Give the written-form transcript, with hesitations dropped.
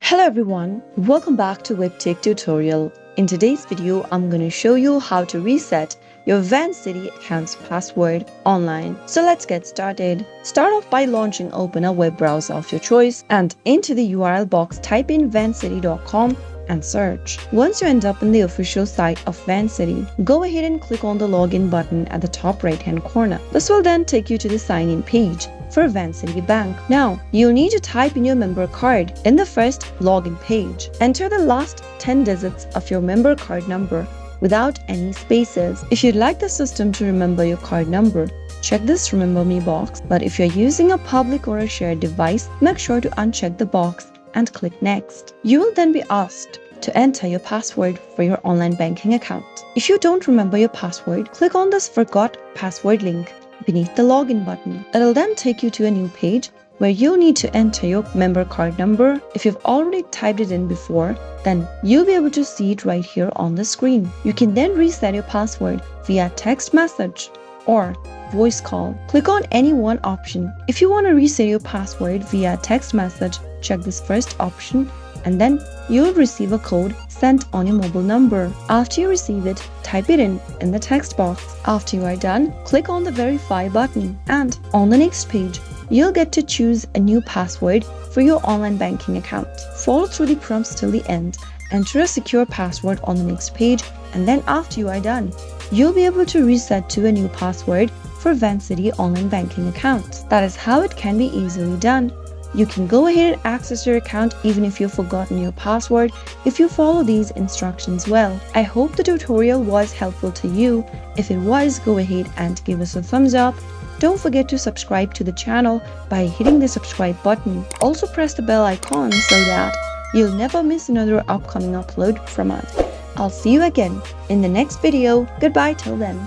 Hello everyone, welcome back to Webtech Tutorial. In today's video, I'm going to show you how to reset your Vancity account's password online. So let's get started. Start off by launching open a web browser of your choice and into the URL box type in vancity.com and search. Once you end up in the official site of Vancity, go ahead and click on the login button at the top right hand corner. This will then take you to the sign in page for Vancity Bank. Now, you'll need to type in your member card in the first login page. Enter the last 10 digits of your member card number without any spaces. If you'd like the system to remember your card number, check this Remember Me box. But if you're using a public or a shared device, make sure to uncheck the box and click Next. You will then be asked to enter your password for your online banking account. If you don't remember your password, click on this Forgot Password link beneath the login button. It'll then take you to a new page where you'll need to enter your member card number. If you've already typed it in before, then you'll be able to see it right here on the screen. You can then reset your password via text message or voice call. Click on any one option. If you want to reset your password via text message, check this first option and then you'll receive a code sent on your mobile number. After you receive it, type it in the text box. After you are done, click on the Verify button and on the next page, you'll get to choose a new password for your online banking account. Follow through the prompts till the end, enter a secure password on the next page, and then after you are done, you'll be able to reset to a new password for Vancity online banking account. That is how it can be easily done. You can go ahead and access your account even if you've forgotten your password if you follow these instructions well. I hope the tutorial was helpful to you. If it was, go ahead and give us a thumbs up. Don't forget to subscribe to the channel by hitting the subscribe button. Also press the bell icon so that you'll never miss another upcoming upload from us. I'll see you again in the next video. Goodbye till then.